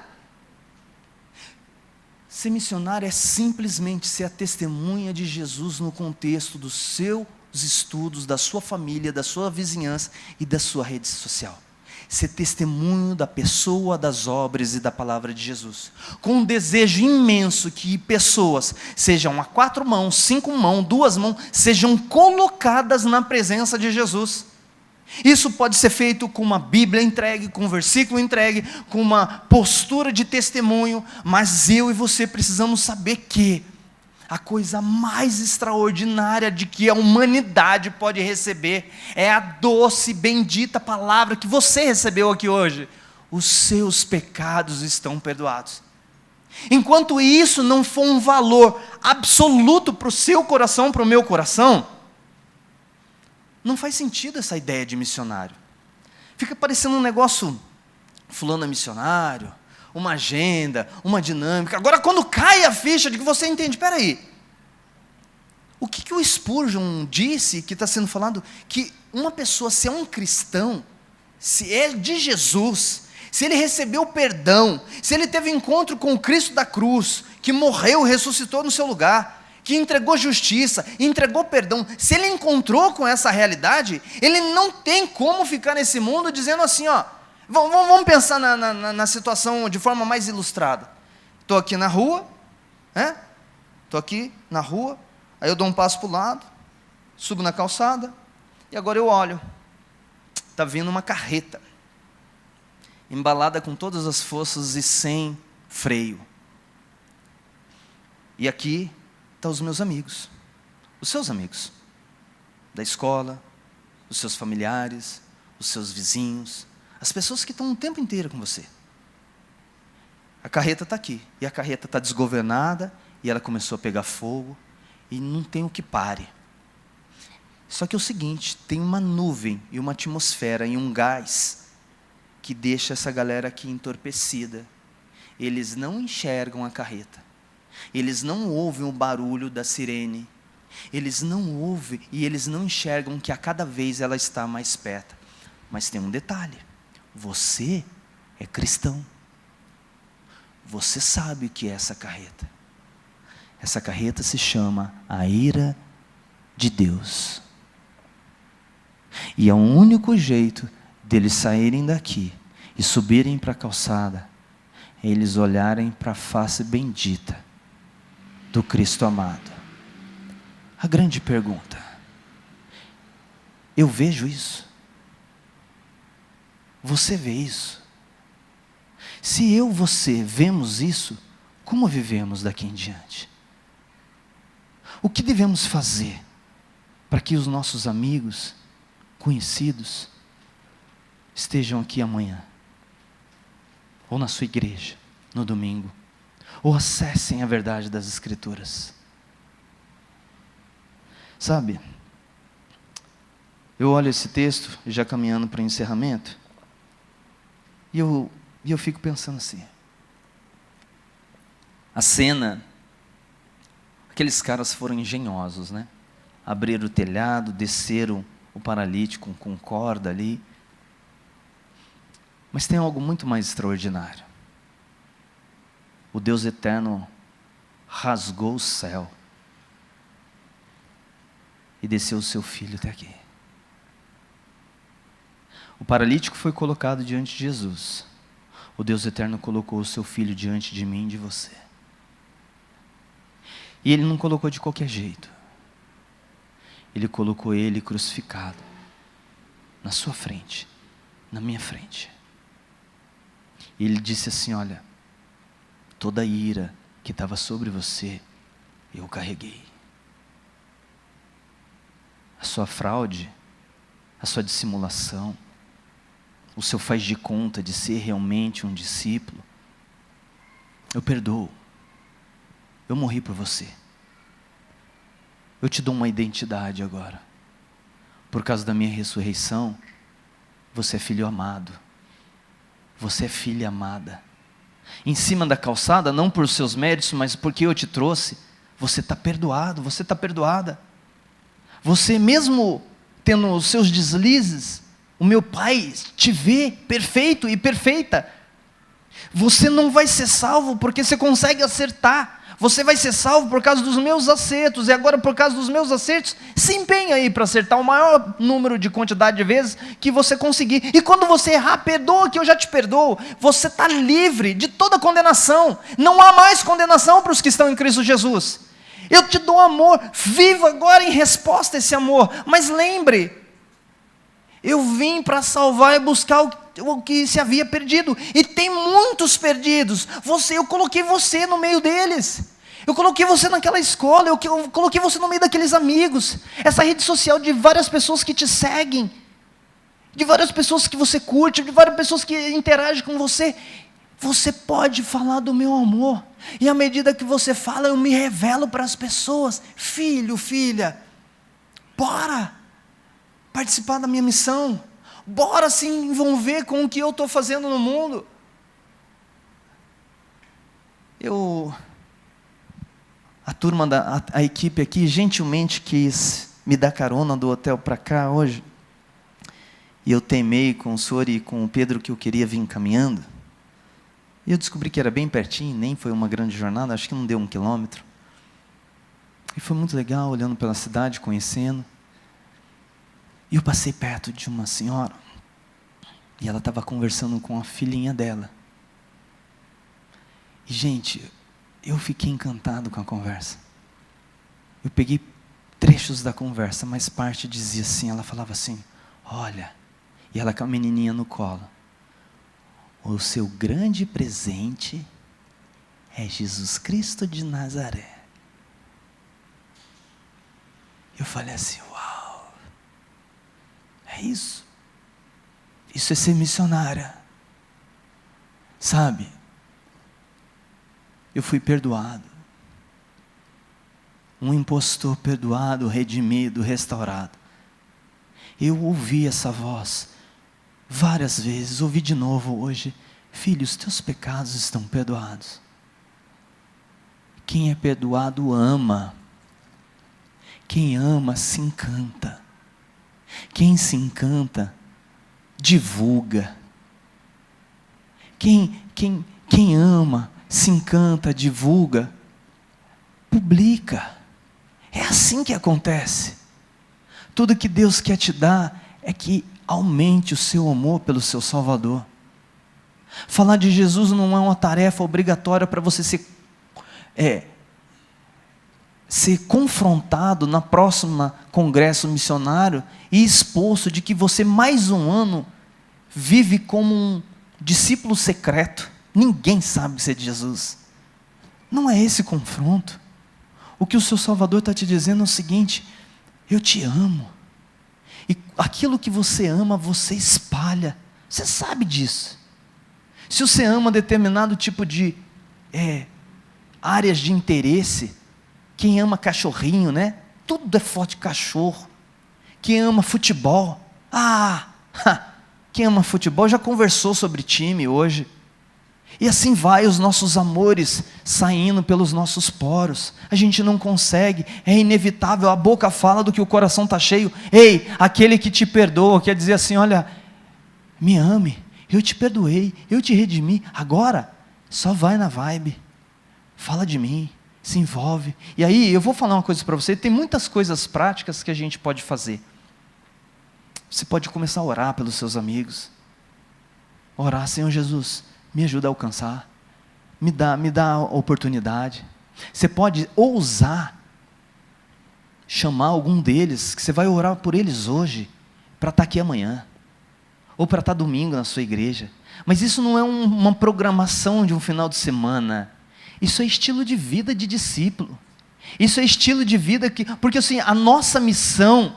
Ser missionário é simplesmente ser a testemunha de Jesus no contexto dos seus estudos, da sua família, da sua vizinhança e da sua rede social. Ser testemunho da pessoa, das obras e da palavra de Jesus, com um desejo imenso que pessoas, sejam a 4 mãos, 5 mãos, 2 mãos, sejam colocadas na presença de Jesus. Isso pode ser feito com uma Bíblia entregue, com um versículo entregue, com uma postura de testemunho, mas eu e você precisamos saber que a coisa mais extraordinária de que a humanidade pode receber é a doce, bendita palavra que você recebeu aqui hoje. Os seus pecados estão perdoados. Enquanto isso não for um valor absoluto para o seu coração, para o meu coração, não faz sentido essa ideia de missionário. Fica parecendo um negócio, fulano é missionário, uma agenda, uma dinâmica. Agora, quando cai a ficha de que você entende, espera aí, o que o Spurgeon disse, que está sendo falado, que uma pessoa, se é um cristão, se é de Jesus, se ele recebeu perdão, se ele teve encontro com o Cristo da cruz, que morreu, ressuscitou no seu lugar, que entregou justiça, entregou perdão, se ele encontrou com essa realidade, ele não tem como ficar nesse mundo dizendo assim, ó, vamos pensar na situação de forma mais ilustrada. Estou aqui na rua, aí eu dou um passo para o lado, subo na calçada, e agora eu olho, está vindo uma carreta, embalada com todas as forças e sem freio. E aqui estão os meus amigos, os seus amigos, da escola, os seus familiares, os seus vizinhos, as pessoas que estão o tempo inteiro com você. A carreta está aqui, e a carreta está desgovernada, e ela começou a pegar fogo, e não tem o que pare. Só que é o seguinte, tem uma nuvem, e uma atmosfera, e um gás, que deixa essa galera aqui entorpecida. Eles não enxergam a carreta, eles não ouvem o barulho da sirene, eles não ouvem, e eles não enxergam que a cada vez ela está mais perto. Mas tem um detalhe, você é cristão. Você sabe o que é essa carreta. Essa carreta se chama a ira de Deus. E é o único jeito deles saírem daqui e subirem para a calçada, é eles olharem para a face bendita do Cristo amado. A grande pergunta, eu vejo isso? Você vê isso? Se eu e você vemos isso, como vivemos daqui em diante? O que devemos fazer para que os nossos amigos, conhecidos, estejam aqui amanhã, ou na sua igreja, no domingo, ou acessem a verdade das Escrituras. Sabe, eu olho esse texto, já caminhando para o encerramento, e eu fico pensando assim, a cena, aqueles caras foram engenhosos, né? Abriram o telhado, desceram o paralítico com corda ali, mas tem algo muito mais extraordinário. O Deus eterno rasgou o céu e desceu o seu filho até aqui. O paralítico foi colocado diante de Jesus. O Deus eterno colocou o seu filho diante de mim e de você. E ele não colocou de qualquer jeito. Ele colocou ele crucificado na sua frente, na minha frente. E ele disse assim: olha, toda a ira que estava sobre você, eu carreguei. A sua fraude, a sua dissimulação, o seu faz de conta de ser realmente um discípulo, eu perdoo. Eu morri por você. Eu te dou uma identidade agora. Por causa da minha ressurreição, você é filho amado. Você é filha amada. Em cima da calçada, não por seus méritos, mas porque eu te trouxe, você está perdoado, você está perdoada. Você mesmo tendo os seus deslizes, o meu Pai te vê perfeito e perfeita. Você não vai ser salvo porque você consegue acertar. Você vai ser salvo por causa dos meus acertos. E agora, por causa dos meus acertos, se empenha aí para acertar o maior número de quantidade de vezes que você conseguir. E quando você errar, perdoa que eu já te perdoo. Você está livre de toda condenação. Não há mais condenação para os que estão em Cristo Jesus. Eu te dou amor. Viva agora em resposta a esse amor. Mas lembre, eu vim para salvar e buscar o que se havia perdido. E tem muitos perdidos. Eu coloquei você no meio deles. Eu coloquei você naquela escola. Eu coloquei você no meio daqueles amigos. Essa rede social de várias pessoas que te seguem. De várias pessoas que você curte. De várias pessoas que interagem com você. Você pode falar do meu amor. E à medida que você fala, eu me revelo para as pessoas. Filho, filha, bora participar da minha missão. Bora se envolver com o que eu estou fazendo no mundo. A turma, a equipe aqui, gentilmente quis me dar carona do hotel para cá hoje. E eu teimei com o senhor e com o Pedro que eu queria vir caminhando. E eu descobri que era bem pertinho, nem foi uma grande jornada, acho que não deu 1 quilômetro. E foi muito legal, olhando pela cidade, conhecendo. E eu passei perto de uma senhora, e ela estava conversando com a filhinha dela. E, gente, eu fiquei encantado com a conversa. Eu peguei trechos da conversa, mas parte dizia assim, ela falava assim, olha, e ela com a menininha no colo, o seu grande presente é Jesus Cristo de Nazaré. Eu falei assim, uau, é isso. Isso é ser missionária. Sabe? Eu fui perdoado. Um impostor perdoado, redimido, restaurado. Eu ouvi essa voz várias vezes, ouvi de novo hoje. Filho, os teus pecados estão perdoados. Quem é perdoado ama. Quem ama se encanta. Quem se encanta divulga. Quem ama se encanta, divulga, publica. É assim que acontece. Tudo que Deus quer te dar é que aumente o seu amor pelo seu Salvador. Falar de Jesus não é uma tarefa obrigatória para você ser confrontado na próxima congresso missionário e exposto de que você mais um ano vive como um discípulo secreto. Ninguém sabe ser de Jesus. Não é esse confronto. O que o seu Salvador está te dizendo é o seguinte: eu te amo. E aquilo que você ama, você espalha Você sabe disso. Se você ama determinado tipo de áreas de interesse, quem ama cachorrinho, né? Tudo é forte de cachorro. Quem ama futebol, quem ama futebol já conversou sobre time hoje. E assim vai os nossos amores saindo pelos nossos poros. A gente não consegue, é inevitável, a boca fala do que o coração está cheio. Ei, aquele que te perdoa, quer dizer assim, olha, me ame, eu te perdoei, eu te redimi, agora só vai na vibe, fala de mim, se envolve. E aí eu vou falar uma coisa para você, tem muitas coisas práticas que a gente pode fazer. Você pode começar a orar pelos seus amigos, orar, Senhor Jesus, me ajuda a alcançar, me dá a oportunidade. Você pode ousar chamar algum deles, que você vai orar por eles hoje, para estar aqui amanhã, ou para estar domingo na sua igreja. Mas isso não é uma programação de um final de semana, isso é estilo de vida de discípulo, isso é estilo de vida porque assim, a nossa missão,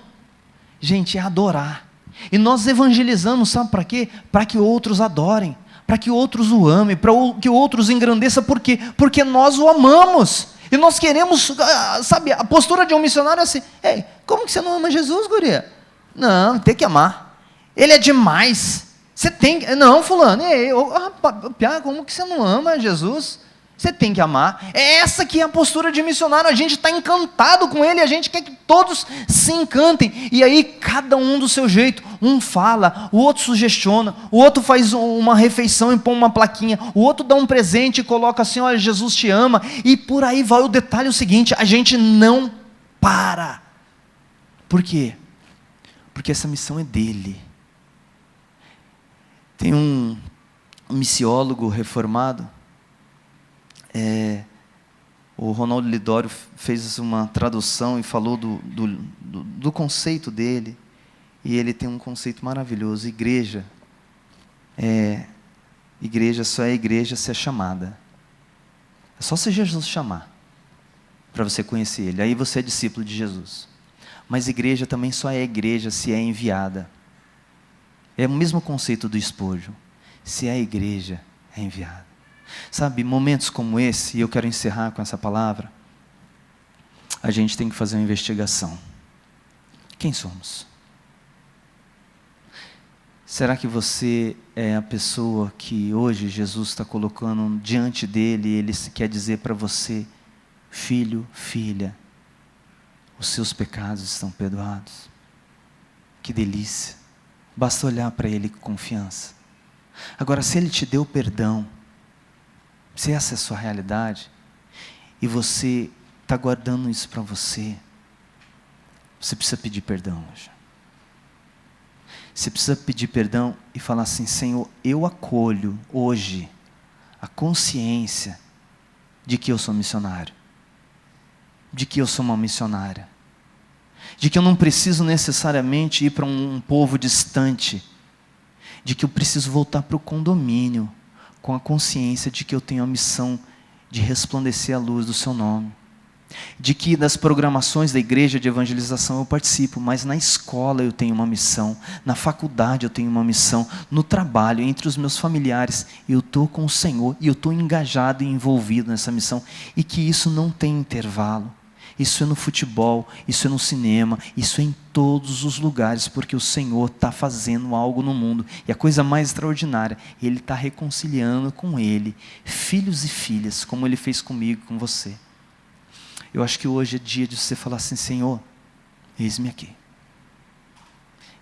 gente, é adorar, e nós evangelizamos, sabe para quê? Para que outros adorem, para que outros o amem, para que outros engrandeçam. Por quê? Porque nós o amamos, e nós queremos, sabe, a postura de um missionário é assim, ei, como que você não ama Jesus, guria? Não, tem que amar, ele é demais, você tem que, não fulano, como que você não ama Jesus? Você tem que amar. É essa que é a postura de missionário. A gente está encantado com ele, a gente quer que todos se encantem. E aí cada um do seu jeito. Um fala, o outro sugestiona, o outro faz uma refeição e põe uma plaquinha, o outro dá um presente e coloca assim, olha, Jesus te ama. E por aí vai. O detalhe é o seguinte, a gente não para. Por quê? Porque essa missão é dele. Tem um missiólogo reformado, o Ronaldo Lidório fez uma tradução e falou do conceito dele, e ele tem um conceito maravilhoso. Igreja só é igreja se é chamada. É só se Jesus chamar para você conhecer ele, aí você é discípulo de Jesus. Mas igreja também só é igreja se é enviada. É o mesmo conceito do Spurgeon, se é igreja, é enviada. Sabe, momentos como esse, e eu quero encerrar com essa palavra, a gente tem que fazer uma investigação. Quem somos? Será que você é a pessoa que hoje Jesus está colocando diante dele, e ele quer dizer para você, filho, filha, os seus pecados estão perdoados? Que delícia, basta olhar para ele com confiança. Agora, se ele te deu perdão, se essa é a sua realidade, e você está guardando isso para você, você precisa pedir perdão hoje. Você precisa pedir perdão e falar assim, Senhor, eu acolho hoje a consciência de que eu sou missionário, de que eu sou uma missionária, de que eu não preciso necessariamente ir para um povo distante, de que eu preciso voltar para o condomínio, com a consciência de que eu tenho a missão de resplandecer a luz do seu nome, de que das programações da igreja de evangelização eu participo, mas na escola eu tenho uma missão, na faculdade eu tenho uma missão, no trabalho, entre os meus familiares, eu estou com o Senhor, e eu estou engajado e envolvido nessa missão, e que isso não tem intervalo. Isso é no futebol, isso é no cinema, isso é em todos os lugares, porque o Senhor está fazendo algo no mundo. E a coisa mais extraordinária, Ele está reconciliando com Ele, filhos e filhas, como Ele fez comigo, com você. Eu acho que hoje é dia de você falar assim, Senhor, eis-me aqui.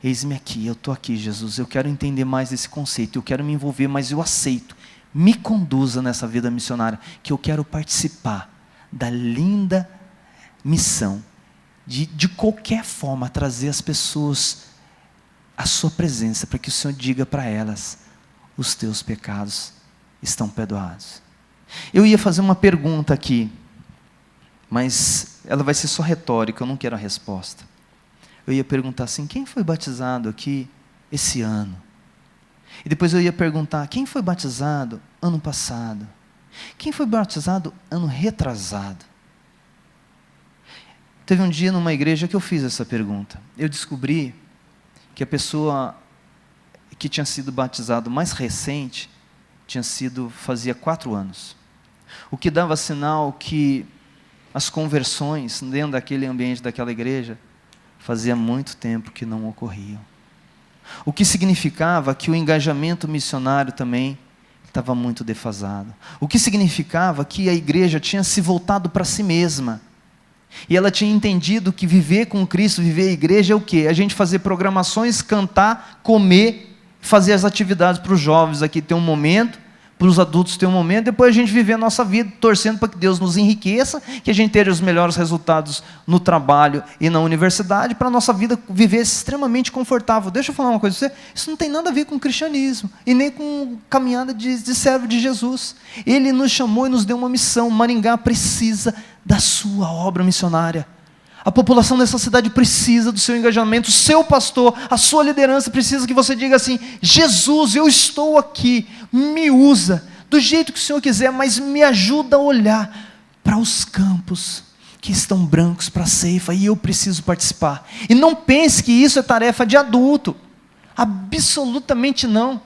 Eis-me aqui, eu estou aqui, Jesus, eu quero entender mais esse conceito, eu quero me envolver, mas eu aceito. Me conduza nessa vida missionária, que eu quero participar da linda missão de qualquer forma trazer as pessoas à sua presença, para que o Senhor diga para elas, os teus pecados estão perdoados. Eu ia fazer uma pergunta aqui, mas ela vai ser só retórica, eu não quero a resposta. Eu ia perguntar assim, quem foi batizado aqui esse ano? E depois eu ia perguntar, quem foi batizado ano passado? Quem foi batizado ano retrasado? Teve um dia numa igreja que eu fiz essa pergunta. Eu descobri que a pessoa que tinha sido batizado mais recente, fazia 4 anos. O que dava sinal que as conversões dentro daquele ambiente, daquela igreja, fazia muito tempo que não ocorriam. O que significava que o engajamento missionário também estava muito defasado. O que significava que a igreja tinha se voltado para si mesma. E ela tinha entendido que viver com Cristo, viver a igreja é o quê? A gente fazer programações, cantar, comer, fazer as atividades para os jovens aqui ter um momento, para os adultos ter um momento, depois a gente viver a nossa vida, torcendo para que Deus nos enriqueça, que a gente tenha os melhores resultados no trabalho e na universidade, para a nossa vida viver extremamente confortável. Deixa eu falar uma coisa para você, isso não tem nada a ver com o cristianismo, e nem com caminhada de servo de Jesus. Ele nos chamou e nos deu uma missão. Maringá precisa da sua obra missionária. A população dessa cidade precisa do seu engajamento, o seu pastor, a sua liderança precisa que você diga assim: Jesus, eu estou aqui, me usa, do jeito que o Senhor quiser, mas me ajuda a olhar para os campos que estão brancos para a ceifa, e eu preciso participar. E não pense que isso é tarefa de adulto, absolutamente não.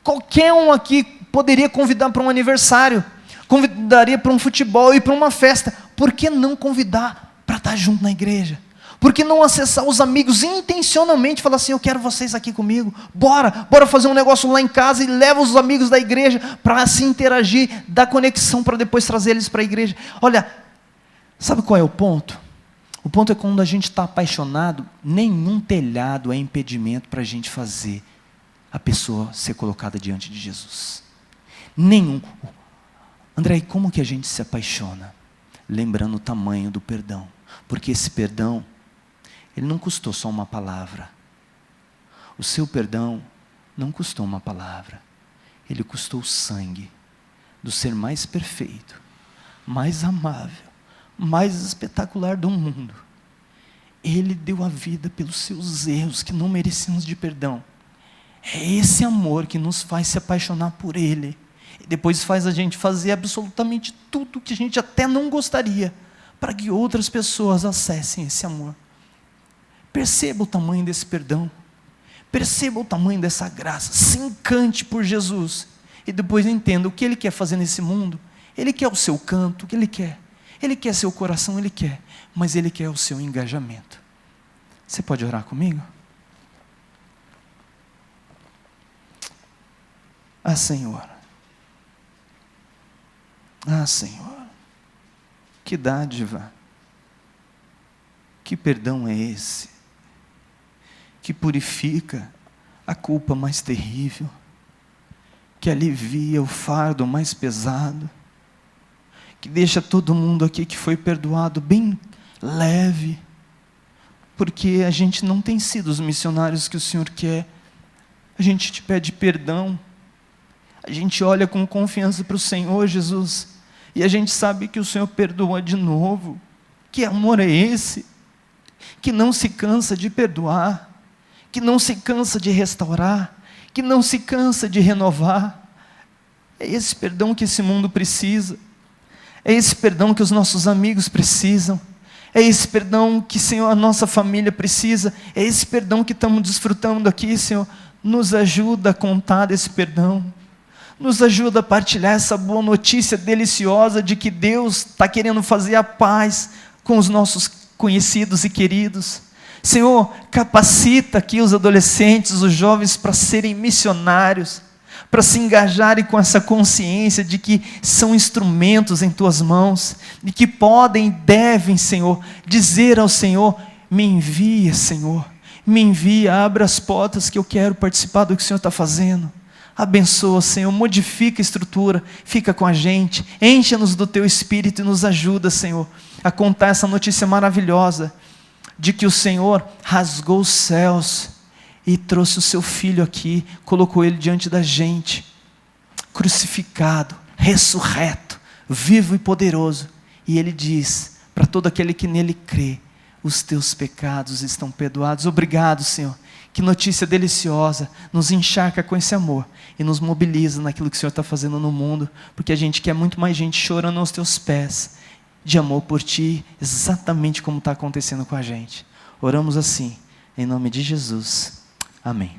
Qualquer um aqui poderia convidar para um aniversário, convidaria para um futebol e para uma festa. Por que não convidar para estar junto na igreja? Por que não acessar os amigos intencionalmente e falar assim: eu quero vocês aqui comigo, bora fazer um negócio lá em casa, e leva os amigos da igreja para se interagir, dar conexão para depois trazer eles para a igreja. Olha, sabe qual é o ponto? O ponto é quando a gente está apaixonado, nenhum telhado é impedimento para a gente fazer a pessoa ser colocada diante de Jesus. Nenhum. André, e como que a gente se apaixona? Lembrando o tamanho do perdão, porque esse perdão, ele não custou só uma palavra. O seu perdão não custou uma palavra, ele custou o sangue do ser mais perfeito, mais amável, mais espetacular do mundo. Ele deu a vida pelos seus erros que não merecíamos de perdão. É esse amor que nos faz se apaixonar por Ele. E depois faz a gente fazer absolutamente tudo que a gente até não gostaria, para que outras pessoas acessem esse amor. Perceba o tamanho desse perdão. Perceba o tamanho dessa graça. Se encante por Jesus. E depois entenda o que Ele quer fazer nesse mundo. Ele quer o seu canto, o que Ele quer. Ele quer seu coração, Ele quer. Mas Ele quer o seu engajamento. Você pode orar comigo? Ah, Senhor. Ah, Senhor. Que dádiva. Que perdão é esse? Que purifica a culpa mais terrível. Que alivia o fardo mais pesado. Que deixa todo mundo aqui que foi perdoado bem leve. Porque a gente não tem sido os missionários que o Senhor quer. A gente te pede perdão. A gente olha com confiança para o Senhor, Jesus. E a gente sabe que o Senhor perdoa de novo. Que amor é esse? Que não se cansa de perdoar. Que não se cansa de restaurar. Que não se cansa de renovar. É esse perdão que esse mundo precisa. É esse perdão que os nossos amigos precisam. É esse perdão que, Senhor, a nossa família precisa. É esse perdão que estamos desfrutando aqui, Senhor. Nos ajuda a contar desse perdão. Nos ajuda a partilhar essa boa notícia deliciosa de que Deus está querendo fazer a paz com os nossos conhecidos e queridos. Senhor, capacita aqui os adolescentes, os jovens para serem missionários, para se engajarem com essa consciência de que são instrumentos em Tuas mãos, e que podem e devem, Senhor, dizer ao Senhor: me envia, Senhor, me envia, abra as portas que eu quero participar do que o Senhor está fazendo. Abençoa, Senhor, modifica a estrutura, fica com a gente, enche-nos do Teu Espírito e nos ajuda, Senhor, a contar essa notícia maravilhosa, de que o Senhor rasgou os céus e trouxe o Seu Filho aqui, colocou Ele diante da gente, crucificado, ressurreto, vivo e poderoso, e Ele diz, para todo aquele que nele crê: os teus pecados estão perdoados. Obrigado, Senhor. Que notícia deliciosa, nos encharca com esse amor e nos mobiliza naquilo que o Senhor está fazendo no mundo, porque a gente quer muito mais gente chorando aos Teus pés, de amor por Ti, exatamente como está acontecendo com a gente. Oramos assim, em nome de Jesus. Amém.